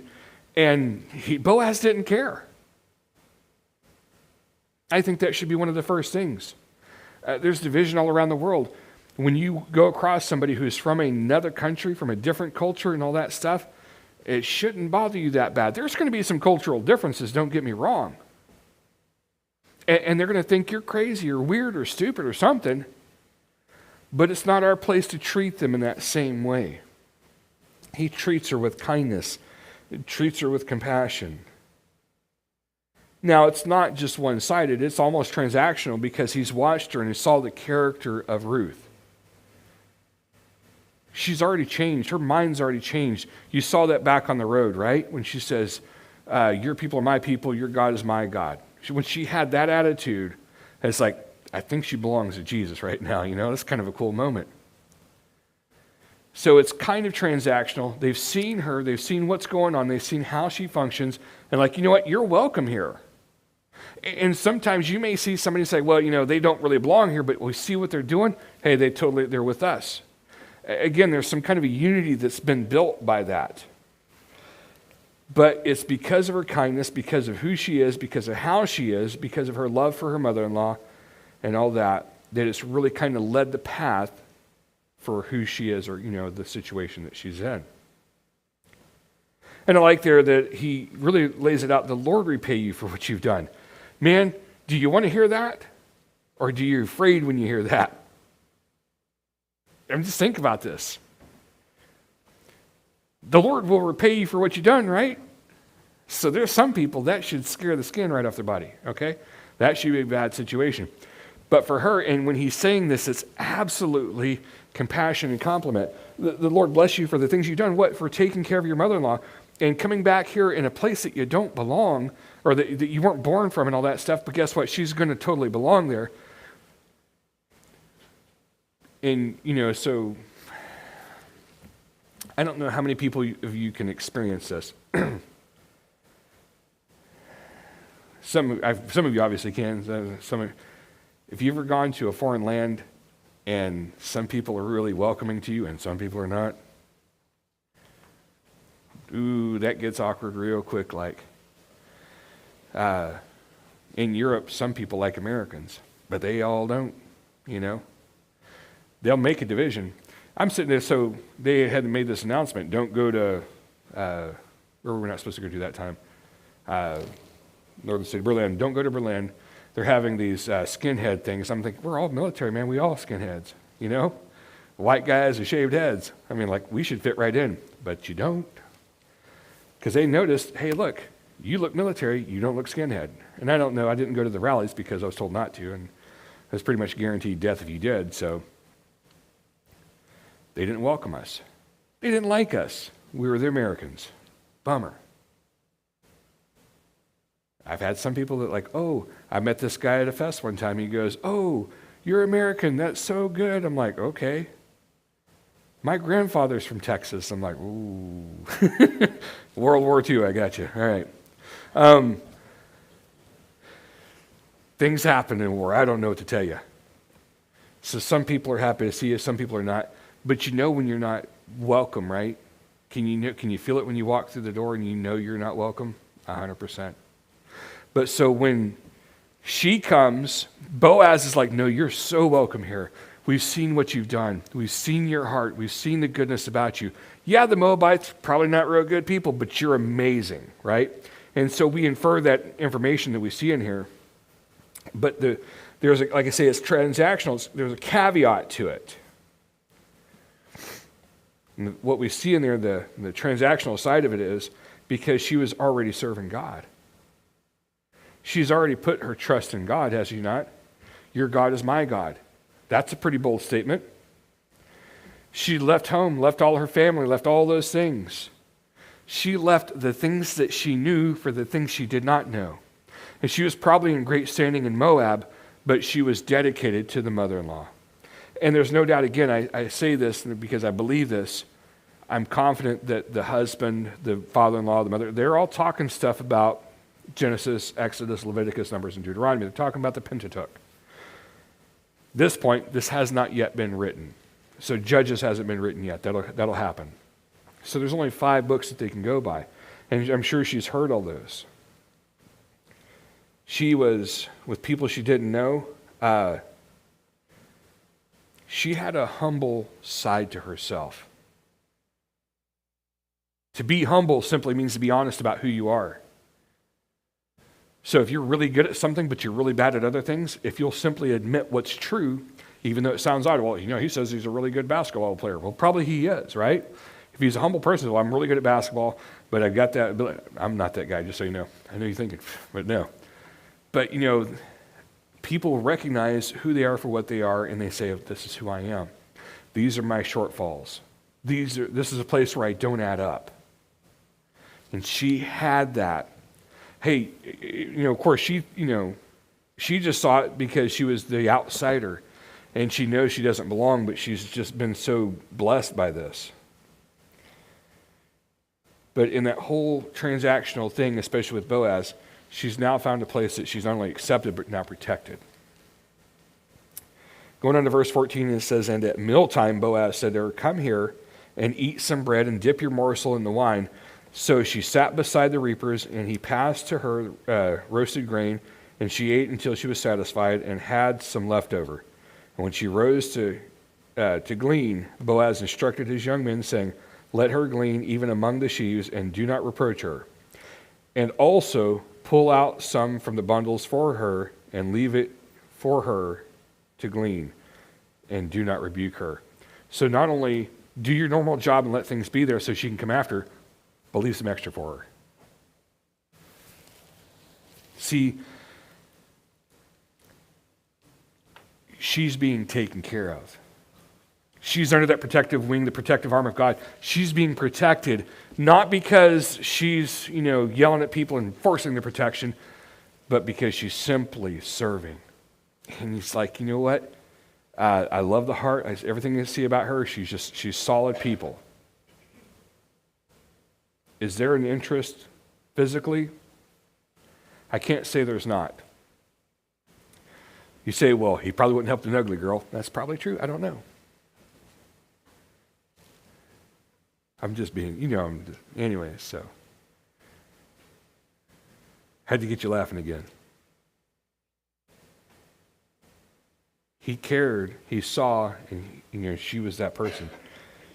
and Boaz didn't care. I think that should be one of the first things. There's division all around the world. When you go across somebody who's from another country, from a different culture and all that stuff, it shouldn't bother you that bad. There's going to be some cultural differences, don't get me wrong. And they're going to think you're crazy or weird or stupid or something, but it's not our place to treat them in that same way. He treats her with kindness. He treats her with compassion. Now, it's not just one-sided. It's almost transactional because he's watched her and he saw the character of Ruth. She's already changed. Her mind's already changed. You saw that back on the road, right? When she says, your people are my people, your God is my God. When she had that attitude, it's like, I think she belongs to Jesus right now. That's kind of a cool moment. So it's kind of transactional. They've seen her. They've seen what's going on. They've seen how she functions. And like, you know what? You're welcome here. And sometimes you may see somebody say, well, they don't really belong here, but we see what they're doing. Hey, they're with us. Again, there's some kind of a unity that's been built by that. But it's because of her kindness, because of who she is, because of how she is, because of her love for her mother-in-law and all that it's really kind of led the path for who she is or, the situation that she's in. And I like there that he really lays it out, the Lord repay you for what you've done. Man, do you want to hear that? Or do you afraid when you hear that? Just think about this. The Lord will repay you for what you've done, right? So there's some people that should scare the skin right off their body, okay? That should be a bad situation. But for her, and when he's saying this, it's absolutely compassion and compliment. The Lord bless you for the things you've done. What? For taking care of your mother-in-law and coming back here in a place that you don't belong, or that you weren't born from and all that stuff, but guess what? She's going to totally belong there. And, so I don't know how many people of you can experience this. Some of you obviously can. If you've ever gone to a foreign land and some people are really welcoming to you and some people are not, ooh, that gets awkward real quick. Like in Europe, some people like Americans, but they all don't. They'll make a division. I'm sitting there, so they had made this announcement: don't go to where we're not supposed to go to that time. Northern city, Berlin. Don't go to Berlin. They're having these skinhead things. I'm thinking, we're all military, man. We all skinheads, White guys with shaved heads. I mean, like, we should fit right in, but you don't. Because they noticed, hey, look, you look military, you don't look skinhead. And I don't know, I didn't go to the rallies because I was told not to, and it was pretty much guaranteed death if you did, so they didn't welcome us. They didn't like us. We were the Americans. Bummer. I've had some people that like, oh, I met this guy at a fest one time. He goes, oh, you're American. That's so good. I'm like, okay. My grandfather's from Texas. I'm like, ooh. World War II, I got you. All right. Things happen in war. I don't know what to tell you. So some people are happy to see you. Some people are not. But when you're not welcome, right? Can you feel it when you walk through the door and you're not welcome? 100%. But so when she comes, Boaz is like, no, you're so welcome here. We've seen what you've done. We've seen your heart. We've seen the goodness about you. Yeah, the Moabites, probably not real good people, but you're amazing, right? And so we infer that information that we see in here. But there's, like I say, it's transactional. There's a caveat to it. And what we see in there, the transactional side of it is because she was already serving God. She's already put her trust in God, has she not? Your God is my God. That's a pretty bold statement. She left home, left all her family, left all those things. She left the things that she knew for the things she did not know. And she was probably in great standing in Moab, but she was dedicated to the mother-in-law. And there's no doubt, again, I say this because I believe this. I'm confident that the husband, the father-in-law, the mother, they're all talking stuff about Genesis, Exodus, Leviticus, Numbers, and Deuteronomy. They're talking about the Pentateuch. This point, this has not yet been written. So Judges hasn't been written yet. That'll happen. So there's only 5 books that they can go by. And I'm sure she's heard all those. She was with people she didn't know. She had a humble side to herself. To be humble simply means to be honest about who you are. So if you're really good at something, but you're really bad at other things, if you'll simply admit what's true, even though it sounds odd, well, he says he's a really good basketball player. Well, probably he is, right? If he's a humble person, well, I'm really good at basketball, but I've got that ability. I'm not that guy, just so you know. I know you're thinking, but no. But, people recognize who they are for what they are, and they say, this is who I am. These are my shortfalls. This is a place where I don't add up. And she had that. Hey, of course, she just saw it because she was the outsider, and she knows she doesn't belong, but she's just been so blessed by this. But in that whole transactional thing, especially with Boaz, she's now found a place that she's not only accepted, but now protected. Going on to verse 14, it says, and at mealtime, Boaz said to her, come here and eat some bread and dip your morsel in the wine. So she sat beside the reapers, and he passed to her roasted grain, and she ate until she was satisfied and had some left over. And when she rose to glean, Boaz instructed his young men, saying, let her glean even among the sheaves, and do not reproach her. And also pull out some from the bundles for her, and leave it for her to glean, and do not rebuke her. So not only do your normal job and let things be there so she can come after, but leave some extra for her. See, she's being taken care of. She's under that protective wing, the protective arm of God. She's being protected, not because she's, yelling at people and forcing the protection, but because she's simply serving. And he's like, you know what? I love the heart. Everything I see about her, she's solid people. Is there an interest physically? I can't say there's not. You say, well, he probably wouldn't help an ugly girl. That's probably true. I don't know. I'm just being, anyway, so. Had to get you laughing again. He cared, he saw, and she was that person.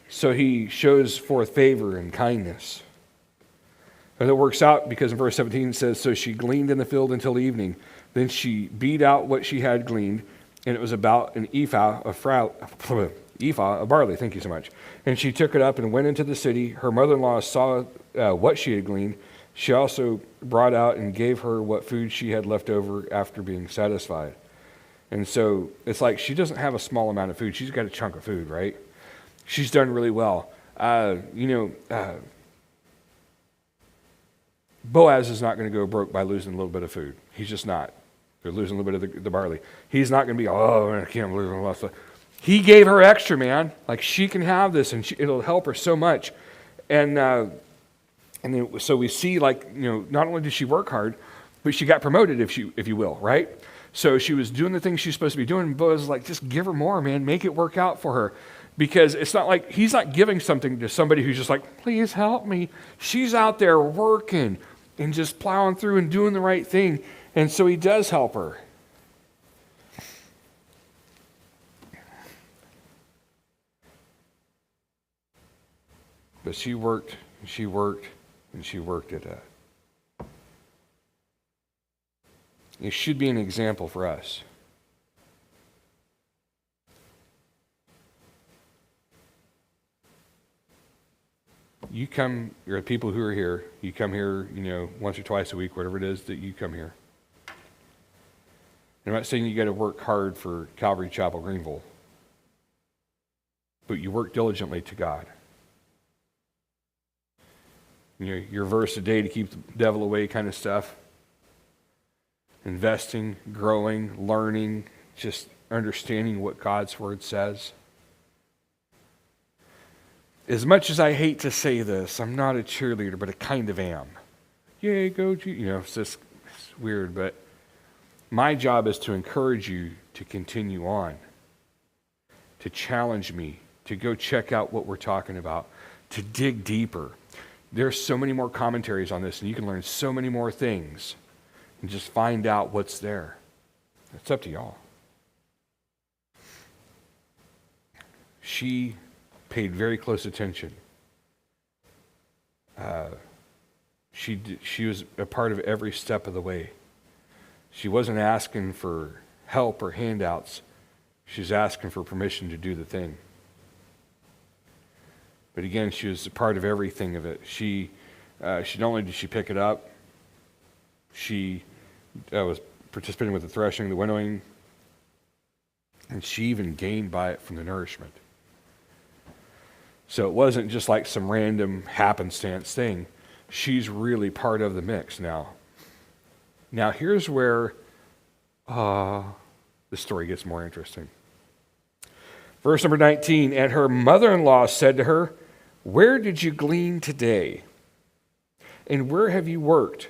So he shows forth favor and kindness. And it works out because in verse 17 it says, so she gleaned in the field until evening. Then she beat out what she had gleaned, and it was about an ephah of barley. Thank you so much. And she took it up and went into the city. Her mother-in-law saw what she had gleaned. She also brought out and gave her what food she had left over after being satisfied. And so it's like she doesn't have a small amount of food. She's got a chunk of food, right? She's done really well. Boaz is not going to go broke by losing a little bit of food. He's just not. They're losing a little bit of the barley. He's not going to be, I can't believe I lost it. He gave her extra, man. Like, she can have this, and it'll help her so much. So we see, not only did she work hard, but she got promoted, if you will, right? So she was doing the things she's supposed to be doing. Boaz was like, just give her more, man. Make it work out for her. Because it's not like he's not giving something to somebody who's just like, please help me. She's out there working and just plowing through and doing the right thing. And so he does help her. But she worked, and she worked, and she worked at that. It should be an example for us. You're the people who are here. You come here, once or twice a week, whatever it is that you come here. I'm not saying you got to work hard for Calvary Chapel Greenville, but you work diligently to God. Your verse a day to keep the devil away kind of stuff. Investing, growing, learning, just understanding what God's word says. As much as I hate to say this, I'm not a cheerleader, but I kind of am. Yay, go Jude. It's weird, but my job is to encourage you to continue on, to challenge me, to go check out what we're talking about, to dig deeper. There's so many more commentaries on this, and you can learn so many more things and just find out what's there. It's up to y'all. She paid very close attention. She was a part of every step of the way. She wasn't asking for help or handouts. She was asking for permission to do the thing. But again, she was a part of everything of it. She not only did she pick it up, she was participating with the threshing, the winnowing, and she even gained by it from the nourishment. So it wasn't just like some random happenstance thing. She's really part of the mix now. Now here's where the story gets more interesting. Verse number 19, and her mother-in-law said to her, where did you glean today? And where have you worked?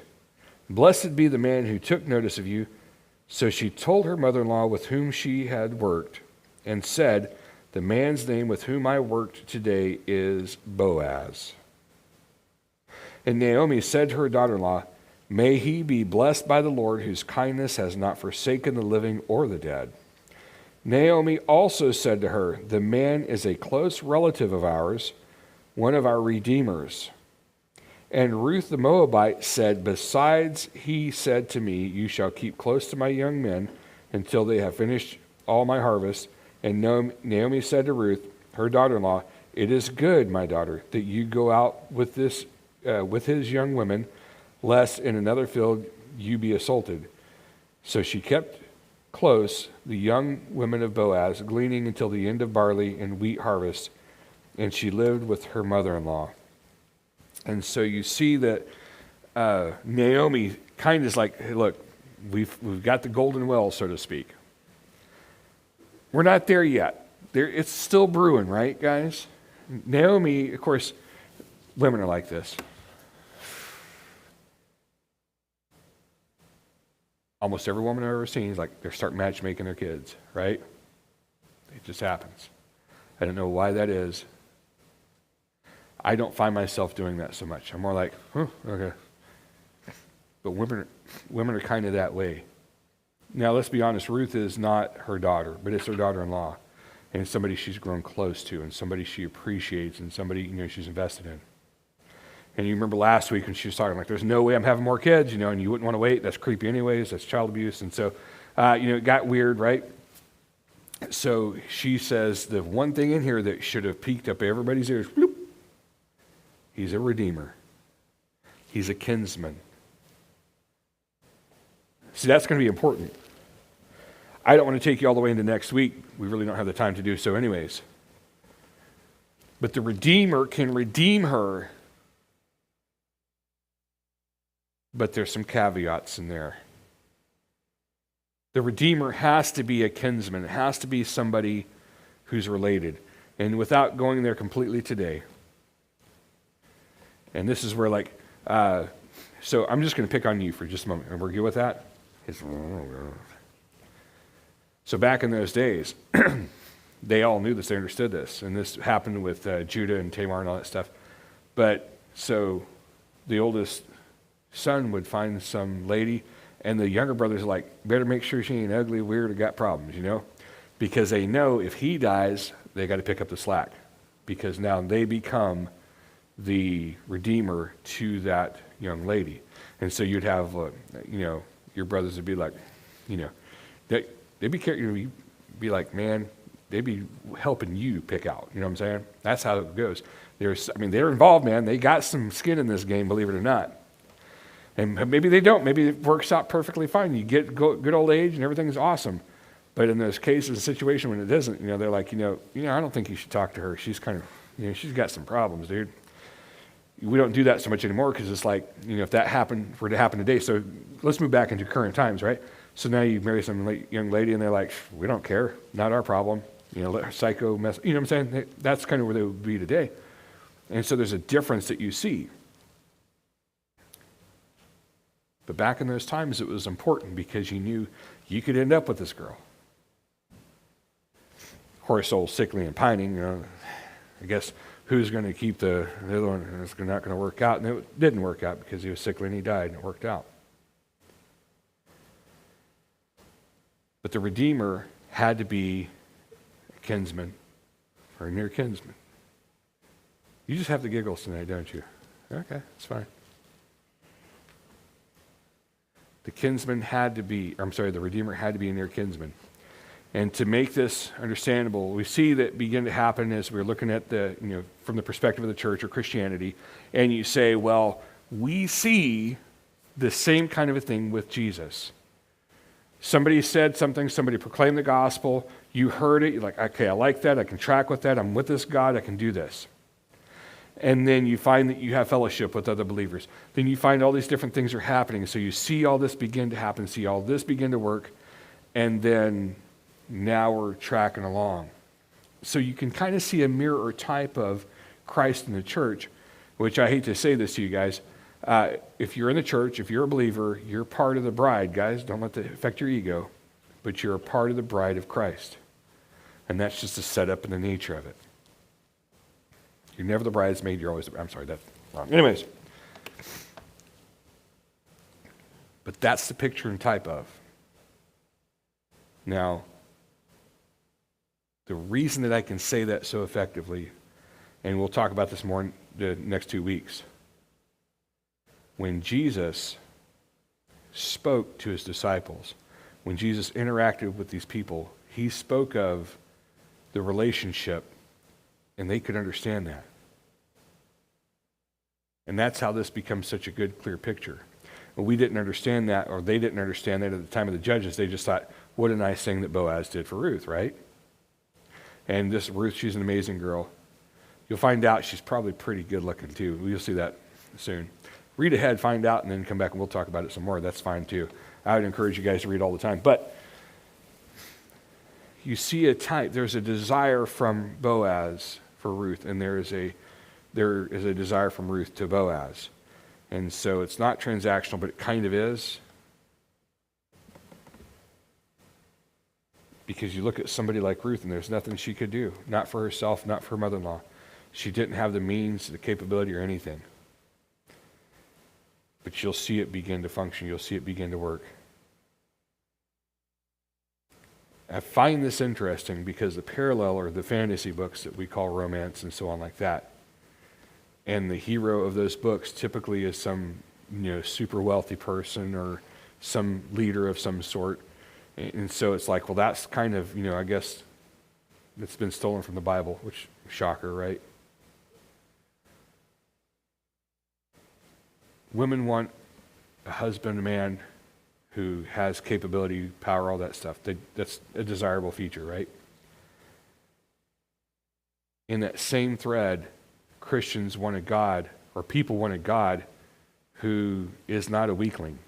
Blessed be the man who took notice of you. So she told her mother-in-law with whom she had worked, and said, the man's name with whom I worked today is Boaz. And Naomi said to her daughter-in-law, may he be blessed by the Lord, whose kindness has not forsaken the living or the dead. Naomi also said to her, the man is a close relative of ours, one of our redeemers. And Ruth the Moabite said, besides, he said to me, you shall keep close to my young men until they have finished all my harvest. And Naomi said to Ruth, her daughter-in-law, it is good, my daughter, that you go out with his young women, lest in another field you be assaulted. So she kept close the young women of Boaz, gleaning until the end of barley and wheat harvest, and she lived with her mother-in-law. And so you see that Naomi kind of is like, hey, look, we've got the golden well, so to speak. We're not there yet. It's still brewing, right, guys? Naomi, of course, women are like this. Almost every woman I've ever seen is like, they start matchmaking their kids, right? It just happens. I don't know why that is. I don't find myself doing that so much. I'm more like, okay. But women are kind of that way. Now, let's be honest, Ruth is not her daughter, but it's her daughter-in-law. And it's somebody she's grown close to, and somebody she appreciates, and somebody, she's invested in. And you remember last week when she was talking, like, there's no way I'm having more kids, and you wouldn't want to wait. That's creepy anyways. That's child abuse. And so, it got weird, right? So she says the one thing in here that should have peaked up everybody's ears, bloop, he's a redeemer. He's a kinsman. See, that's going to be important. I don't want to take you all the way into next week. We really don't have the time to do so anyways. But the Redeemer can redeem her. But there's some caveats in there. The Redeemer has to be a kinsman. It has to be somebody who's related. And without going there completely today. And this is where so I'm just going to pick on you for just a moment. And we're good with that? So back in those days, they all knew this, they understood this. And this happened with Judah and Tamar and all that stuff. But so the oldest son would find some lady, and the younger brothers are like, better make sure she ain't ugly, weird, or got problems, Because they know if he dies, they got to pick up the slack. Because now they become the redeemer to that young lady. And so you'd have, your brothers would be like, they'd be careful. You'd be like, man, they'd be helping you pick out. You know what I'm saying? That's how it goes. They're involved, man. They got some skin in this game, believe it or not. And maybe they don't. Maybe it works out perfectly fine. You get good old age and everything's awesome. But in those cases, a situation when it isn't, they're like, I don't think you should talk to her. She's kind of, she's got some problems, dude. We don't do that so much anymore because it's like, if that were to happen today. So let's move back into current times, right? So now you marry some young lady and they're like, we don't care, not our problem. Let her psycho mess. You know what I'm saying? That's kind of where they would be today. And so there's a difference that you see. But back in those times, it was important because you knew you could end up with this girl. Of course, old sickly and pining, I guess who's going to keep the other one? And it's not going to work out. And it didn't work out because he was sickly and he died, and it worked out. But the Redeemer had to be a kinsman or a near kinsman. You just have the giggles tonight, don't you? Okay, it's fine. The Redeemer had to be a near kinsman. And to make this understandable, we see that begin to happen as we're looking at from the perspective of the church or Christianity, and you say, well, we see the same kind of a thing with Jesus. Somebody said something, somebody proclaimed the gospel, you heard it, you're like, okay, I like that, I can track with that, I'm with this God, I can do this. And then you find that you have fellowship with other believers. Then you find all these different things are happening. So you see all this begin to happen, see all this begin to work, and then now we're tracking along. So you can kind of see a mirror or type of Christ in the church, which I hate to say this to you guys. If you're in the church, if you're a believer, you're part of the bride, guys. Don't let that affect your ego. But you're a part of the bride of Christ. And that's just a setup in the nature of it. You're never the bridesmaid, you're always I'm sorry, that's wrong. Anyways. But that's the picture and type of. Now, the reason that I can say that so effectively, and we'll talk about this more in the next 2 weeks, when Jesus spoke to his disciples, when Jesus interacted with these people, he spoke of the relationship, and they could understand that. And that's how this becomes such a good, clear picture. Well, we didn't understand that, or they didn't understand that at the time of the Judges. They just thought, what a nice thing that Boaz did for Ruth, right? And this Ruth, she's an amazing girl. You'll find out she's probably pretty good looking too. You'll see that soon. Read ahead, find out, and then come back and we'll talk about it some more. That's fine too. I would encourage you guys to read all the time. But you see a type, there's a desire from Boaz for Ruth, and there is a desire from Ruth to Boaz. And so it's not transactional, but it kind of is. Because you look at somebody like Ruth, and there's nothing she could do. Not for herself, not for her mother-in-law. She didn't have the means, the capability, or anything. But you'll see it begin to function. You'll see it begin to work. I find this interesting because the parallel are the fantasy books that we call romance and so on like that. And the hero of those books typically is some, super wealthy person or some leader of some sort. And so it's like, well, that's kind of, I guess it's been stolen from the Bible, which, shocker, right? Women want a husband, a man who has capability, power, all that stuff. That's a desirable feature, right? In that same thread, Christians want a God, or people want a God who is not a weakling,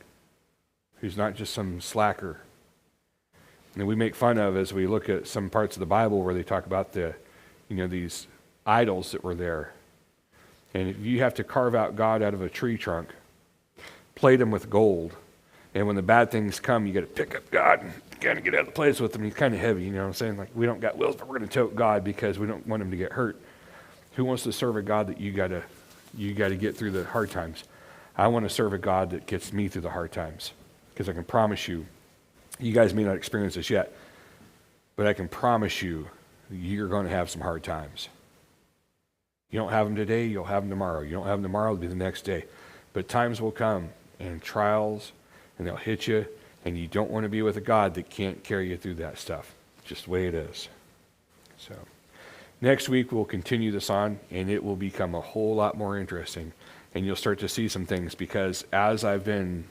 who's not just some slacker. And we make fun of, as we look at some parts of the Bible where they talk about these idols that were there. And if you have to carve out God out of a tree trunk, plate him with gold, and when the bad things come, you got to pick up God and kind of get out of the place with him. He's kind of heavy, you know what I'm saying? Like, we don't got wheels, but we're going to tote God because we don't want him to get hurt. Who wants to serve a God that you got to get through the hard times? I want to serve a God that gets me through the hard times, because I can promise you, you guys may not experience this yet, but I can promise you you're going to have some hard times. You don't have them today, you'll have them tomorrow. You don't have them tomorrow, it'll be the next day. But times will come, and trials, and they'll hit you, and you don't want to be with a God that can't carry you through that stuff. Just the way it is. So, next week we'll continue this on, and it will become a whole lot more interesting, and you'll start to see some things, because as I've been,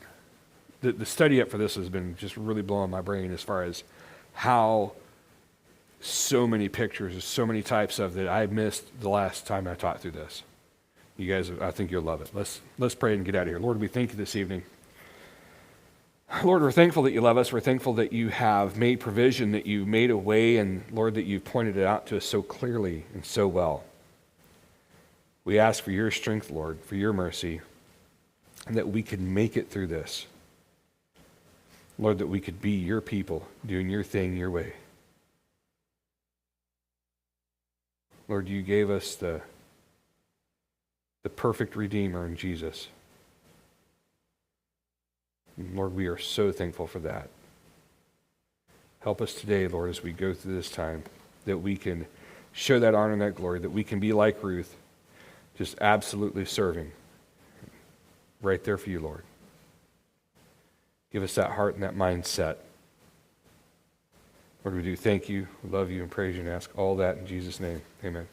the study up for this has been just really blowing my brain as far as how so many pictures, so many types of that I missed the last time I taught through this. You guys, I think you'll love it. Let's pray and get out of here. Lord, we thank you this evening. Lord, we're thankful that you love us. We're thankful that you have made provision, that you made a way, and Lord, that you've pointed it out to us so clearly and so well. We ask for your strength, Lord, for your mercy, and that we could make it through this. Lord, that we could be your people, doing your thing your way. Lord, you gave us the perfect Redeemer in Jesus. And Lord, we are so thankful for that. Help us today, Lord, as we go through this time, that we can show that honor and that glory, that we can be like Ruth, just absolutely serving right there for you, Lord. Give us that heart and that mindset. Lord, we do thank you, we love you, and praise you, and ask all that in Jesus' name. Amen.